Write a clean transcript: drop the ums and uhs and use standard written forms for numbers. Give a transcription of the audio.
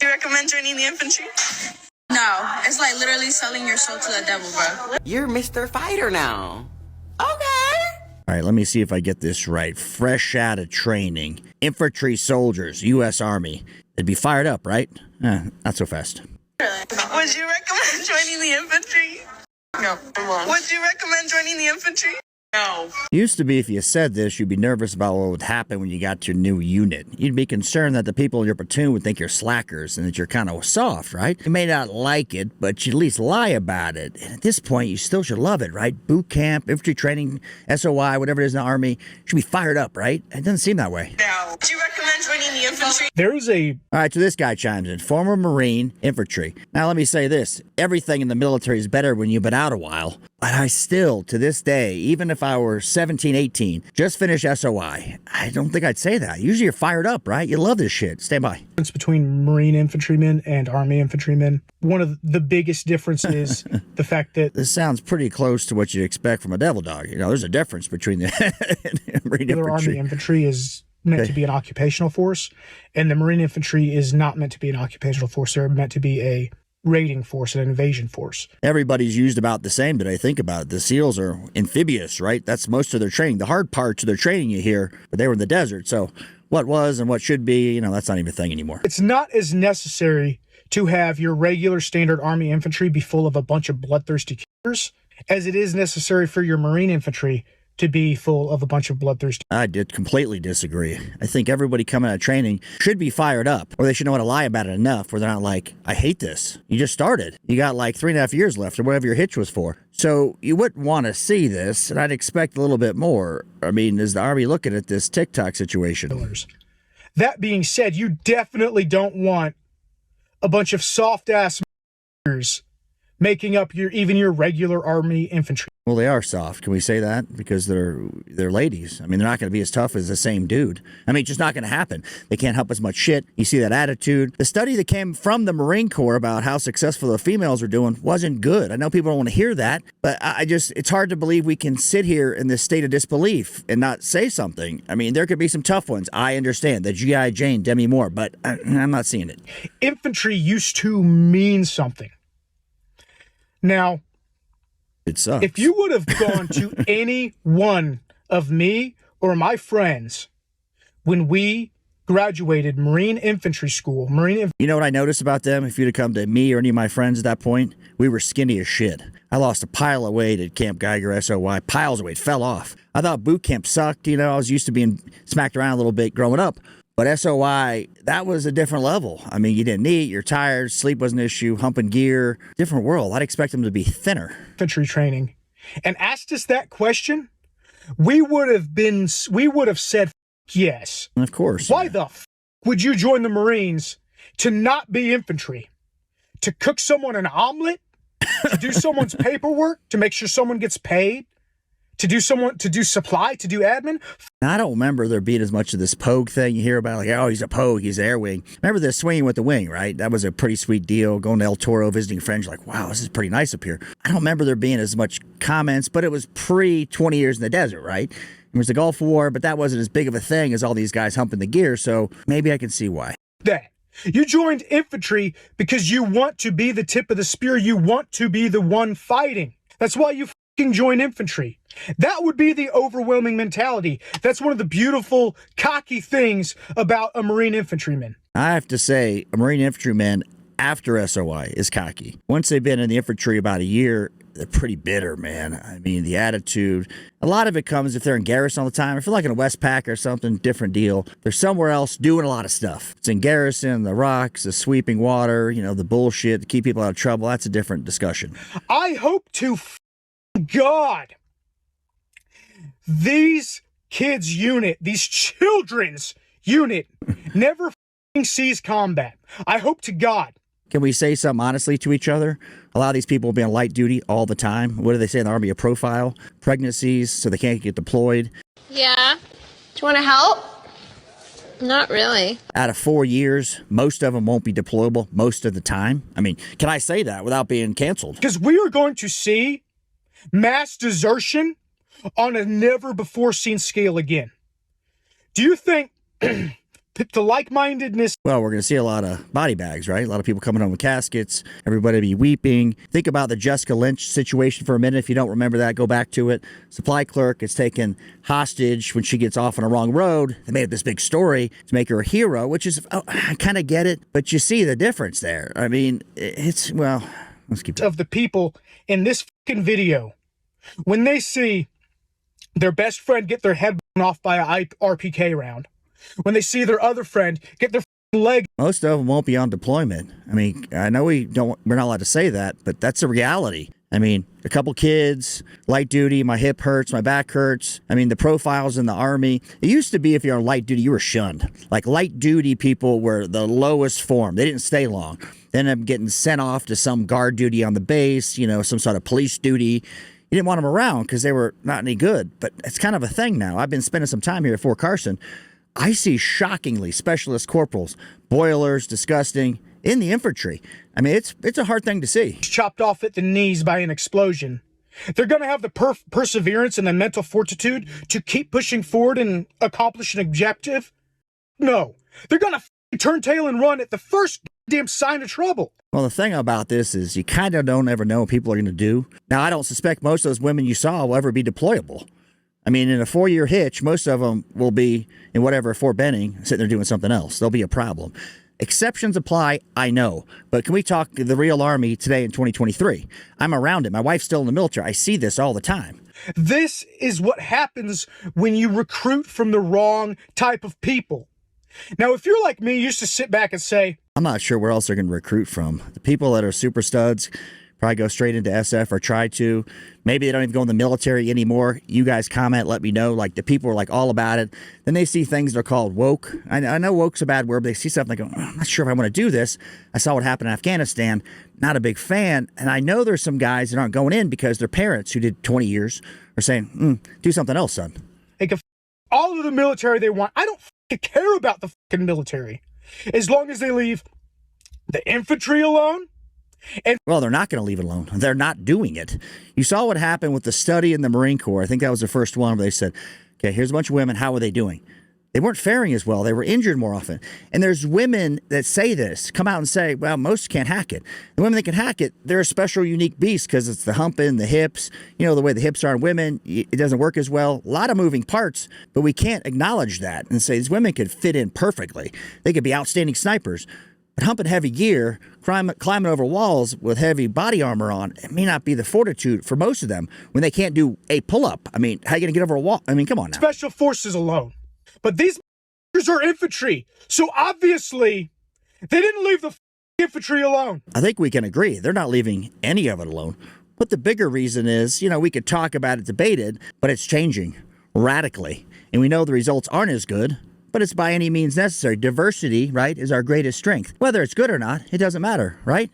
Do you recommend joining the infantry? No, it's like literally selling your soul to the devil, bro. You're Mr. Fighter now. Okay. All right, let me see if I get this right. Fresh out of training. Infantry soldiers, U.S. Army. They'd be fired up, right? Not so fast. Would you recommend joining the infantry? No. Would you recommend joining the infantry? No. Used to be if you said this, you'd be nervous about what would happen when you got to your new unit. You'd be concerned that the people in your platoon would think you're slackers and that you're kind of soft, right? You may not like it, but you at least lie about it. And at this point, you still should love it, right? Boot camp, infantry training, SOI, whatever it is in the Army, should be fired up, right? It doesn't seem that way. No. Do you recommend joining the infantry? All right, so this guy chimes in. Former Marine, infantry. Now, let me say this. Everything in the military is better when you've been out a while. But I still, to this day, even if I were 17, 18, just finished SOI, I don't think I'd say that. Usually you're fired up, right? You love this shit. Stand by. Difference between Marine infantrymen and Army infantrymen. One of the biggest differences is the fact that This sounds pretty close to what you'd expect from a devil dog. You know, there's a difference between the Marine the infantry. Army infantry is meant to be an occupational force, and the Marine infantry is not meant to be an occupational force. They're meant to be a raiding force, an invasion force. Everybody's used about the same today. Think about it. The SEALs are amphibious, right? That's most of their training. The hard parts of their training you hear, but they were in the desert. So what was and what should be, you know, that's not even a thing anymore. It's not as necessary to have your regular standard Army infantry be full of a bunch of bloodthirsty killers as it is necessary for your Marine infantry to be full of a bunch of bloodthirsty. I did completely disagree. I think everybody coming out of training should be fired up, or they should know how to lie about it enough where they're not like, I hate this. You just started. You got like 3.5 years left or whatever your hitch was for. So you wouldn't want to see this, and I'd expect a little bit more. I mean, is the Army looking at this TikTok situation? That being said, you definitely don't want a bunch of soft-ass making up even your regular Army infantry. Well, they are soft. Can we say that? Because they're ladies. I mean, they're not going to be as tough as the same dude. I mean, it's just not going to happen. They can't help as much shit. You see that attitude. The study that came from the Marine Corps about how successful the females are doing wasn't good. I know people don't want to hear that, but it's hard to believe we can sit here in this state of disbelief and not say something. I mean, there could be some tough ones. I understand. The G.I. Jane, Demi Moore, but I'm not seeing it. Infantry used to mean something. Now, it sucks. If you would have gone to any one of me or my friends when we graduated Marine Infantry School, you know what I noticed about them? If you'd have come to me or any of my friends at that point, we were skinny as shit. I lost a pile of weight at Camp Geiger SOY. Piles of weight fell off. I thought boot camp sucked. You know, I was used to being smacked around a little bit growing up. But SOI, that was a different level. I mean, you didn't eat, you're tired, sleep was an issue, humping gear, different world. I'd expect them to be thinner. Infantry training, and asked us that question, we would have said yes. Of course. Why the would you join the Marines to not be infantry? To cook someone an omelet? To do someone's paperwork? To make sure someone gets paid? To do supply, to do admin? Now, I don't remember there being as much of this pogue thing you hear about, like, oh, he's a pogue, he's an air wing. Remember the swinging with the wing, right? That was a pretty sweet deal. Going to El Toro, visiting friends, like, wow, this is pretty nice up here. I don't remember there being as much comments, but it was pre-20 years in the desert, right? It was the Gulf War, but that wasn't as big of a thing as all these guys humping the gear, so maybe I can see why. That. You joined infantry because you want to be the tip of the spear. You want to be the one fighting. That's why you join infantry. That would be the overwhelming mentality. That's one of the beautiful, cocky things about a Marine infantryman. I have to say, a Marine infantryman after SOI is cocky. Once they've been in the infantry about a year, they're pretty bitter, man. I mean, the attitude, a lot of it comes if they're in garrison all the time. If they're like in a Westpac or something, different deal. They're somewhere else doing a lot of stuff. It's in garrison, the rocks, the sweeping water, you know, the bullshit to keep people out of trouble. That's a different discussion. I hope to God these kids' unit, these children's unit, never sees combat. I hope to God. Can we say something honestly to each other? A lot of these people will be on light duty all the time. What do they say in the Army? A profile? Pregnancies, so they can't get deployed. Yeah. Do you want to help? Not really. Out of 4 years, most of them won't be deployable most of the time. I mean, can I say that without being canceled? Because we are going to see mass desertion on a never-before-seen scale again. Do you think the like-mindedness. Well, we're going to see a lot of body bags, right? A lot of people coming home with caskets, everybody be weeping. Think about the Jessica Lynch situation for a minute. If you don't remember that, go back to it. Supply clerk is taken hostage when she gets off on a wrong road. They made up this big story to make her a hero, which is, I kind of get it, but you see the difference there. I mean, it's, well, let's keep of the people in this fucking video, when they see their best friend get their head blown off by a RPK round, when they see their other friend get their leg. Most of them won't be on deployment. I mean, I know we're not allowed to say that, but that's a reality. I mean, a couple kids, light duty, my hip hurts, my back hurts. I mean, the profiles in the Army. It used to be if you're on light duty, you were shunned. Like light duty people were the lowest form. They didn't stay long. They ended up getting sent off to some guard duty on the base, some sort of police duty. You didn't want them around because they were not any good. But it's kind of a thing now. I've been spending some time here at Fort Carson. I see shockingly specialist corporals, boilers, disgusting, in the infantry. I mean, it's a hard thing to see. Chopped off at the knees by an explosion. They're going to have the perseverance and the mental fortitude to keep pushing forward and accomplish an objective? No. They're going to turn tail and run at the first damn sign of trouble. Well, the thing about this is you kind of don't ever know what people are going to do. Now, I don't suspect most of those women you saw will ever be deployable. I mean, in a 4-year hitch, most of them will be in whatever Fort Benning, sitting there doing something else. There'll be a problem. Exceptions apply, I know. But can we talk the real Army today in 2023? I'm around it. My wife's still in the military. I see this all the time. This is what happens when you recruit from the wrong type of people. Now, if you're like me, you used to sit back and say, I'm not sure where else they're going to recruit from. The people that are super studs probably go straight into SF or try to. Maybe they don't even go in the military anymore. You guys comment, let me know. Like, the people are like all about it. Then they see things that are called woke. I know woke's a bad word, but they see something and they go, I'm not sure if I want to do this. I saw what happened in Afghanistan. Not a big fan. And I know there's some guys that aren't going in because their parents who did 20 years are saying, do something else, son. They can all of the military they want. I don't care about the fucking military. As long as they leave the infantry alone. Well, they're not going to leave it alone. They're not doing it. You saw what happened with the study in the Marine Corps. I think that was the first one where they said, okay, here's a bunch of women. How are they doing? They weren't faring as well. They were injured more often. And there's women that say this, come out and say, well, most can't hack it. The women that can hack it, they're a special, unique beast because it's the humping, the hips, the way the hips are in women, it doesn't work as well. A lot of moving parts, but we can't acknowledge that and say these women could fit in perfectly. They could be outstanding snipers. But humping heavy gear, climbing over walls with heavy body armor on, it may not be the fortitude for most of them when they can't do a pull-up. I mean, how are you going to get over a wall? I mean, come on now. Special forces alone. But these are infantry. So obviously, they didn't leave the infantry alone. I think we can agree. They're not leaving any of it alone. But the bigger reason is, we could talk about it, debate it, but it's changing radically. And we know the results aren't as good. But it's by any means necessary. Diversity, right, is our greatest strength. Whether it's good or not, it doesn't matter, right?